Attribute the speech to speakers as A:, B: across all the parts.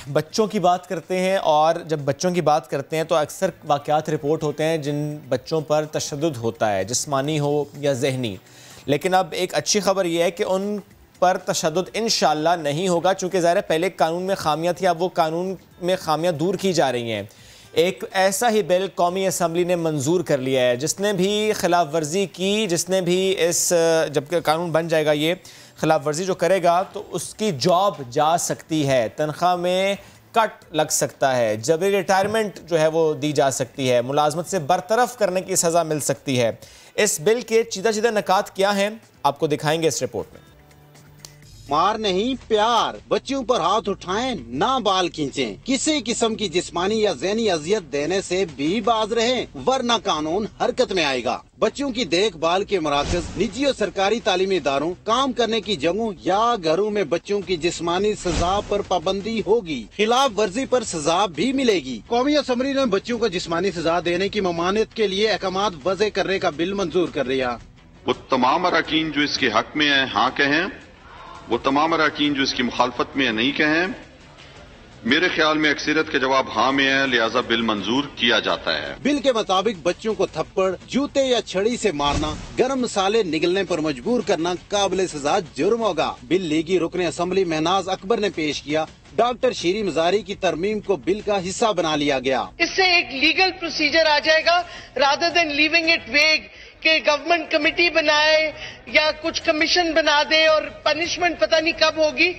A: बच्चों की बात करते हैं, और जब बच्चों की बात करते हैं तो अक्सर वाक़यात रिपोर्ट होते हैं जिन बच्चों पर तशद्दुद होता है, जिस्मानी हो या ज़हनी। लेकिन अब एक अच्छी खबर यह है कि उन पर तशद्दुद इंशाअल्लाह नहीं होगा, चूँकि ज़ाहिर है पहले कानून में खामियाँ थी, अब वो कानून में खामियाँ दूर की जा रही हैं। एक ऐसा ही बिल कौमी असम्बली ने मंजूर कर लिया है, जिसने भी खिलाफ वर्जी की, जिसने भी इस, जब कानून बन जाएगा ये, खिलाफ वर्जी जो करेगा तो उसकी जॉब जा सकती है, तनख्वाह में कट लग सकता है, जबरी रिटायरमेंट जो है वो दी जा सकती है, मुलाजमत से बरतरफ करने की सज़ा मिल सकती है। इस बिल के सीधा सीधा नकात क्या हैं आपको दिखाएंगे इस रिपोर्ट में।
B: मार नहीं प्यार, बच्चों पर हाथ उठाएं ना बाल खींचें, किसी किस्म की जिस्मानी या ज़हनी अजियत देने से भी बाज रहें, वरना कानून हरकत में आएगा। बच्चों की देखभाल के मराकज, निजी और सरकारी तालीमी इदारों, काम करने की जगहों या घरों में बच्चों की जिस्मानी सजा पर पाबंदी होगी, खिलाफ वर्जी पर सजा भी मिलेगी। कौमी असम्बली ने बच्चों को जिस्मानी सजा देने की ममानियत के लिए अहकाम वज़े करने का बिल मंजूर कर लिया।
C: वो तमाम अरकान जो इसके हक में है हाँ कहें, वो तमाम अरकान जो इसकी मुखालफत में नहीं कहें। मेरे ख्याल में अक्सरियत का जवाब हाँ में है, लिहाजा बिल मंजूर किया जाता है।
B: बिल के मुताबिक बच्चों को थप्पड़, जूते या छड़ी से मारना, गर्म मसाले निगलने पर मजबूर करना काबिल सजा जुर्म होगा। बिल लीगी रुकने असम्बली महनाज अकबर ने पेश किया। डॉक्टर शीरी मजारी की तरमीम को बिल का हिस्सा बना लिया गया।
D: इससे एक लीगल प्रोसीजर आ जाएगा, रादर देन लीविंग इट वेग कि गवर्नमेंट कमेटी बनाए या कुछ कमीशन बना दे और पनिशमेंट पता नहीं कब होगी।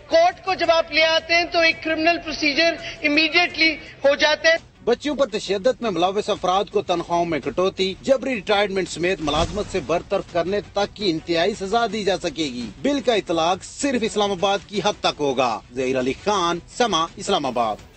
D: कोर्ट को जब आप ले आते हैं तो एक क्रिमिनल प्रोसीजर इमीडिएटली हो जाता है।
B: बच्चों पर तशद्दुद में मुलव्वस अफराद को तनख्वाहों में कटौती, जबरी रिटायरमेंट समेत मुलाजमत से बरतरफ करने तक की इंतहाई सजा दी जा सकेगी। बिल का इतलाक सिर्फ इस्लामाबाद की हद तक होगा। ज़हीर अली खान, समा, इस्लामाबाद।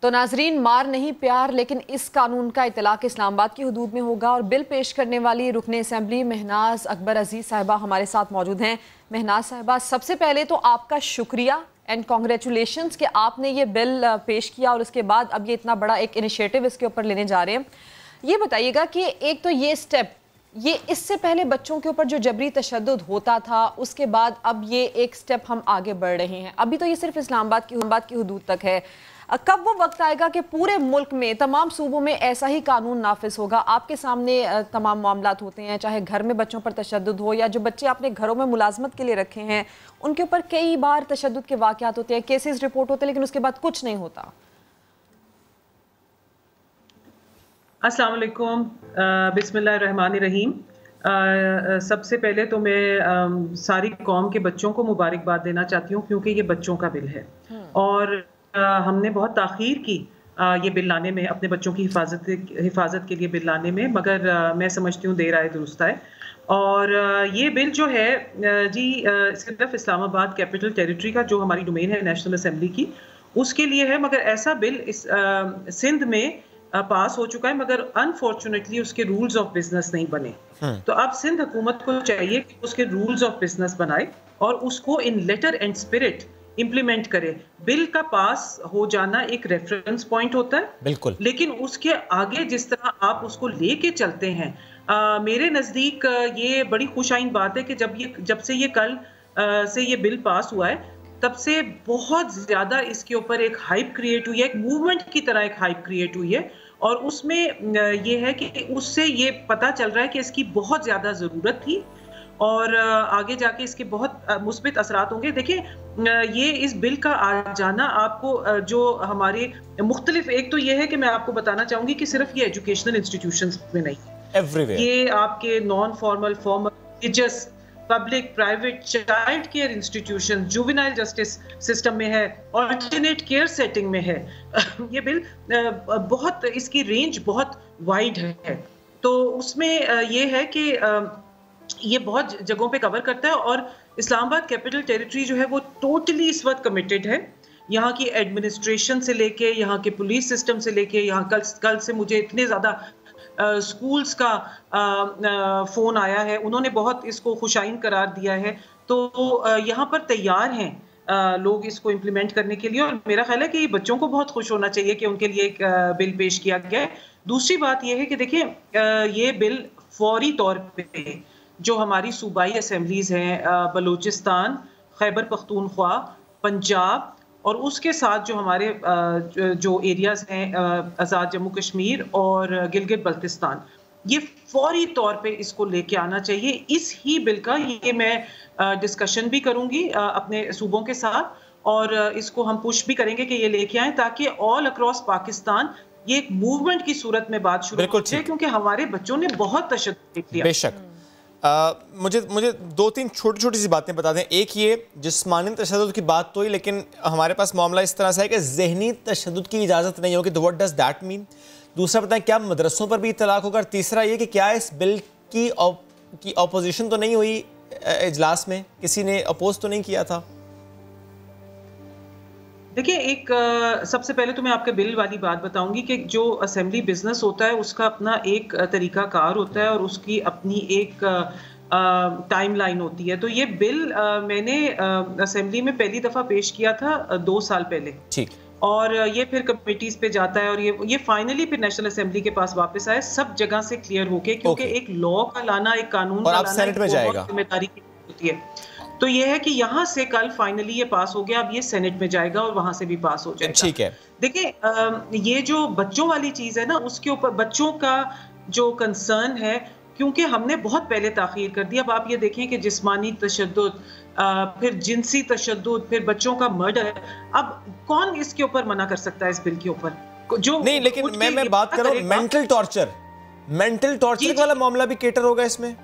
E: तो नाजरीन, मार नहीं प्यार, लेकिन इस कानून का इतलाक इस्लामाबाद की हदूद में होगा। और बिल पेश करने वाली रुकने असम्बली महनाज अकबर अजीज साहिबा हमारे साथ मौजूद हैं। महनाज साहिबा, सबसे पहले तो आपका शुक्रिया एंड कॉन्ग्रेचुलेशंस कि आपने ये बिल पेश किया और उसके बाद अब ये इतना बड़ा एक इनिशिएटिव इसके ऊपर लेने जा रहे हैं। ये बताइएगा कि एक तो ये स्टेप, ये इससे पहले बच्चों के ऊपर जो जबरी तशद्दुद होता था, उसके बाद अब ये एक स्टेप हम आगे बढ़ रहे हैं। अभी तो ये सिर्फ इस्लामाबाद की हदूद तक है। कब वो वक्त आएगा कि पूरे मुल्क में, तमाम सूबों में ऐसा ही कानून नाफिज होगा? आपके सामने तमाम मामलात होते हैं, चाहे घर में बच्चों पर तशद्दुद हो या जो बच्चे आपने घरों में मुलाजमत के लिए रखे हैं उनके ऊपर कई बार तशद्दुद के वाक़यात होते हैं, केसेस रिपोर्ट होते हैं, लेकिन उसके बाद कुछ नहीं होता।
F: अस्सलाम वालेकुम, बिस्मिल्लाहिर्रहमानिर्रहीम। सबसे पहले तो मैं सारी कौम के बच्चों को मुबारकबाद देना चाहती हूँ, क्योंकि ये बच्चों का बिल है और हमने बहुत ताख़ीर की ये बिल लाने में, अपने बच्चों की हिफाजत के लिए बिल लाने में, मगर मैं समझती हूँ देर आए दुरुस्त आए। और ये बिल जो है जी सिर्फ इस्लामाबाद कैपिटल टेरिटरी का, जो हमारी डोमेन है नेशनल असम्बली की, उसके लिए है। मगर ऐसा बिल इस सिंध में पास हो चुका है, मगर अनफॉर्चुनेटली उसके रूल्स ऑफ बिजनेस नहीं बने। तो अब सिंध हुकूमत को चाहिए कि उसके रूल्स ऑफ बिजनेस बनाए और उसको इन लेटर एंड स्पिरिट इम्प्लीमेंट करे। बिल का पास हो जाना एक रेफरेंस पॉइंट होता है, बिल्कुल, लेकिन उसके आगे जिस तरह आप उसको लेके चलते हैं, मेरे नज़दीक ये बड़ी खुशाइन बात है कि जब से ये कल से ये बिल पास हुआ है, तब से बहुत ज़्यादा इसके ऊपर एक हाइप क्रिएट हुई है, एक मूवमेंट की तरह एक हाइप क्रिएट हुई है। और उसमें ये है कि उससे ये पता चल रहा है कि इसकी बहुत ज़्यादा ज़रूरत थी और आगे जाके इसके बहुत मुस्बित असरात होंगे। देखिए, ये इस बिल का आ जाना आपको जो हमारे मुख्तलिफ, एक तो ये है कि मैं आपको बताना चाहूँगी कि सिर्फ ये एजुकेशनल इंस्टीट्यूशंस में नहीं, एवरीवेयर, ये आपके non formal, formal, religious, public, private, child care institution, juvenile justice system में है, ऑल्टरनेट केयर सेटिंग में है। ये बिल बहुत, इसकी रेंज बहुत वाइड है। तो उसमें ये है कि ये बहुत जगहों पे कवर करता है और इस्लामाबाद कैपिटल टेरिटरी जो है वो टोटली इस वक्त कमिटेड है। यहाँ की एडमिनिस्ट्रेशन से लेके, यहाँ के पुलिस सिस्टम से लेके, यहाँ कल से मुझे इतने ज़्यादा स्कूल्स का फ़ोन आया है, उन्होंने बहुत इसको खुशाइन करार दिया है। तो यहाँ पर तैयार हैं लोग इसको इम्प्लीमेंट करने के लिए, और मेरा ख्याल है कि बच्चों को बहुत खुश होना चाहिए कि उनके लिए एक बिल पेश किया गया है। दूसरी बात यह है कि देखिए, ये बिल फौरी तौर पे जो हमारी सूबाई असम्बलीज़ हैं, बलूचिस्तान, खैबर पख्तूनख्वा, पंजाब और उसके साथ जो हमारे जो एरियाज हैं आज़ाद जम्मू कश्मीर और गिलगित बल्तिस्तान, ये फौरी तौर पे इसको लेके आना चाहिए। इस ही बिल का ये मैं डिस्कशन भी करूंगी अपने सूबों के साथ, और इसको हम पुश भी करेंगे कि ये लेके आएं, ताकि ऑल अक्रॉस पाकिस्तान ये एक मूवमेंट की सूरत में बात शुरू हो जाए, क्योंकि हमारे बच्चों ने बहुत तशद्दुद किया।
A: बेशक। मुझे 2-3 छोटी सी बातें बता दें। एक ये जिस्मानी तशद्दुद की बात तो ही, लेकिन हमारे पास मामला इस तरह से है कि जहनी तशद्दुद की इजाज़त नहीं होगी, तो व्हाट डज दैट मीन? दूसरा बताएं, क्या मदरसों पर भी तलाक होगा? और तीसरा ये कि क्या इस बिल की अपोजिशन तो नहीं हुई इजलास में, किसी ने अपोज तो नहीं किया था?
F: देखिए, एक सबसे पहले तो मैं आपके बिल वाली बात बताऊंगी कि जो असेंबली बिजनेस होता है उसका अपना एक तरीका कार होता है और उसकी अपनी एक टाइम लाइन होती है। तो ये बिल मैंने असेंबली में पहली दफ़ा पेश किया था 2 साल पहले, ठीक, और ये फिर कमेटीज पे जाता है और ये फाइनली फिर नेशनल असेंबली के पास वापस आया सब जगह से क्लियर होके, क्योंकि एक लॉ का लाना, एक कानून का लाना सेनेट में जाएगा, जिम्मेदारी की होती है। तो ये है कि यहाँ से कल फाइनली ये पास हो गया, अब ये सेनेट में जाएगा और वहां से भी पास हो जाएगा। ठीक है। देखिए, ये जो बच्चों वाली चीज है ना, उसके ऊपर बच्चों का जो कंसर्न है, क्योंकि हमने बहुत पहले ताखीर कर दी। अब आप ये देखें कि जिस्मानी तशद्दुद, फिर जिनसी तशद्दुद, फिर बच्चों का मर्डर, अब कौन इसके ऊपर मना कर सकता है इस बिल के ऊपर? जो नहीं, लेकिन मैं बात कर रहा हूं मेंटल टॉर्चर वाला मामला भी केटर होगा इसमें।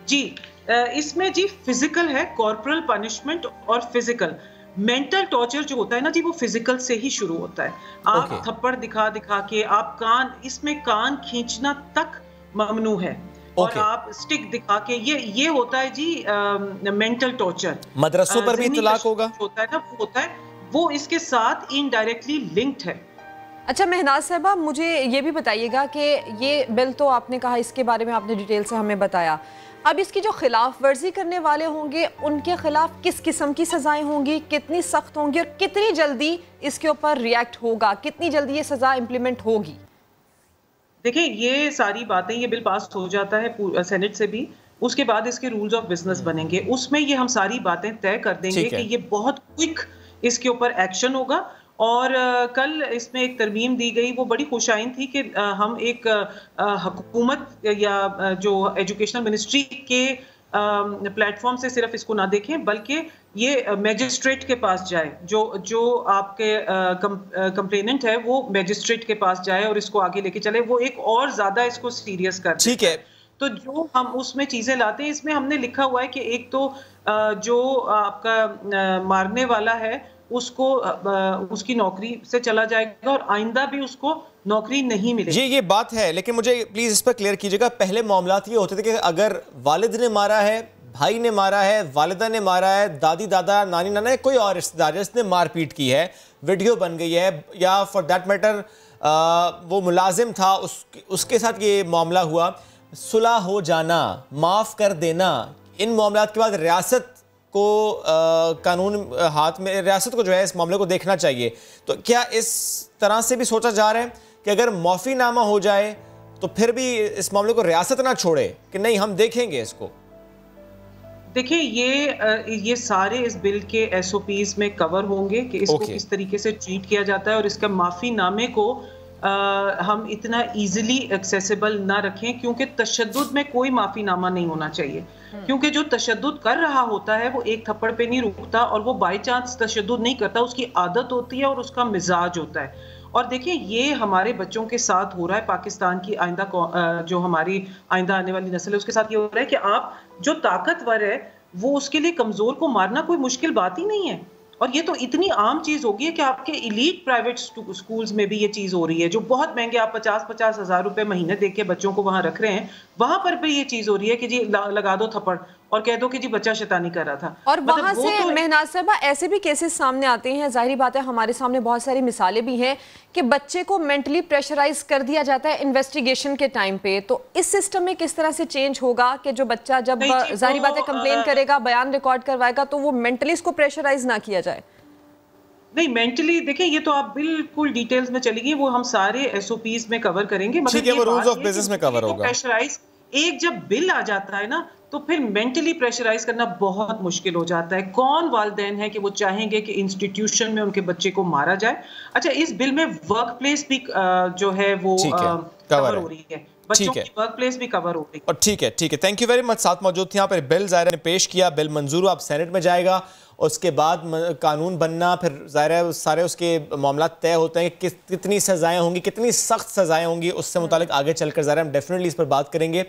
F: जी, इसमें जी फिजिकल है, कॉर्पोरल पनिशमेंट और फिजिकल। मेंटल टॉर्चर जो होता है ना जी, वो फिजिकल से ही शुरू होता है। आप थप्पड़ दिखा के, आप कान कान खींचना तक ममनू है, और आप स्टिक दिखा के, ये होता है जी मेंटल टॉर्चर। मदरसों पर भी तलाक होगा होता है ना, वो होता है, वो इसके साथ इनडायरेक्टली लिंक्ड है।
E: अच्छा महनाज साहबा, मुझे ये भी बताइएगा कि ये बिल तो आपने कहा, इसके बारे में आपने डिटेल से हमें बताया, अब इसकी जो खिलाफ वर्जी करने वाले होंगे उनके खिलाफ किस किस्म की सजाएं होंगी, कितनी सख्त होंगी और कितनी जल्दी इसके ऊपर रिएक्ट होगा, कितनी जल्दी ये सजा इम्प्लीमेंट होगी?
F: देखिए, ये सारी बातें, ये बिल पास हो जाता है सेनेट से भी, उसके बाद इसके रूल्स ऑफ बिजनेस बनेंगे, उसमें ये हम सारी बातें तय कर देंगे कि ये बहुत क्विक इसके ऊपर एक्शन होगा। और कल इसमें एक तरमीम दी गई, वो बड़ी खुशाइन थी कि हम एक हुकूमत या जो एजुकेशनल मिनिस्ट्री के प्लेटफॉर्म से सिर्फ इसको ना देखें, बल्कि ये मैजिस्ट्रेट के पास जाए, जो आपके कंप्लेनेंट है वो मैजिस्ट्रेट के पास जाए और इसको आगे लेके चले, वो एक और ज्यादा इसको सीरियस कर। ठीक है। तो जो हम उसमें चीजें लाते हैं, इसमें हमने लिखा हुआ है कि एक तो जो आपका मारने वाला है उसको उसकी नौकरी से चला जाएगा और आइंदा भी उसको नौकरी नहीं मिलेगी। ये बात है, लेकिन मुझे प्लीज इस पर क्लियर कीजिएगा। पहले मामलात ये होते थे कि अगर वालिद ने मारा है, भाई ने मारा है, वालिदा ने मारा है, दादी दादा, नानी नाना, कोई और रिश्तेदार जिसने मारपीट की है, वीडियो बन गई है, या फॉर दैट मैटर वो मुलाजिम था, उसके साथ ये मामला हुआ, सुलह हो जाना, माफ कर देना, इन मामलात के बाद रियासत को कानून हाथ में, रियासत को जो है इस मामले को देखना चाहिए। तो क्या इस तरह से भी सोचा जा रहा है कि अगर माफीनामा हो जाए तो फिर भी इस मामले को रियासत ना छोड़े कि नहीं हम देखेंगे इसको? देखिए, ये सारे इस बिल के SOPs में कवर होंगे कि इसको किस तरीके से ट्रीट किया जाता है, और इसका माफीनामे को हम इतना इजीली एक्सेसिबल ना रखें, क्योंकि तशद्दुद में कोई माफीनामा नहीं होना चाहिए, क्योंकि जो तशद्दुद कर रहा होता है वो एक थप्पड़ पे नहीं रुकता, और वो बाई चांस तशद्दुद नहीं करता, उसकी आदत होती है और उसका मिजाज होता है। और देखिए, ये हमारे बच्चों के साथ हो रहा है, पाकिस्तान की आइंदा जो हमारी आइंदा आने वाली नस्ल है उसके साथ ये हो रहा है कि आप जो ताकतवर है वो उसके लिए कमजोर को मारना कोई मुश्किल बात ही नहीं है। और ये तो इतनी आम चीज हो गई है कि आपके इलीट प्राइवेट स्कूल्स में भी ये चीज हो रही है, जो बहुत महंगे, आप 50-50 हज़ार रुपए महीने दे के बच्चों को वहां रख रहे हैं, वहां पर भी ये चीज हो रही है कि जी लगा दो थप्पड़ और कह दो कि जी बच्चा शैतानी कर रहा था। और वहां से महनाज साहबा ऐसे भी केसेस सामने आते हैं, जाहिर बात है हमारे सामने बहुत सारी मिसालें भी हैं कि बच्चे को मेंटली प्रेशराइज कर दिया जाता है इन्वेस्टिगेशन के टाइम पे। तो इस सिस्टम में किस तरह से चेंज होगा कि जो बच्चा जब जाहिर बात है कंप्लेन करेगा, बयान रिकॉर्ड करवाएगा, तो वो मेंटली इसको प्रेशराइज ना किया जाए? नहीं, मेंटली देखिए, ये तो आप बिल्कुल डिटेल्स में चली गई, वो हम सारे SOPs में कवर करेंगे, मगर वो रूल्स ऑफ बिजनेस में कवर होगा। प्रेशराइज एक जब बिल आ जाता है ना, तो फिर मेंटली प्रेशराइज करना बहुत मुश्किल हो जाता है। कौन वालिदैन है कि वो चाहेंगे कि इंस्टीट्यूशन में उनके बच्चे को मारा जाए। अच्छा, इस बिल में वर्क प्लेस भी जो है वो कवर हो रही है, बच्चों की वर्क प्लेस भी कवर हो रही है।
A: और ठीक है, थैंक यू वेरी मच। साथ मौजूद थे यहाँ पर बिल ज़ाहिर ने पेश किया, बिल मंजूर अब सेनेट में जाएगा, उसके बाद कानून बनना, फिर ज़ाहिर सारे उसके मामला तय होते हैं कि कितनी सज़ाएं होंगी, कितनी सख्त सज़ाएं होंगी, उससे मुतालिक आगे चलकर ज़ाहिर हम डेफिनेटली इस पर बात करेंगे।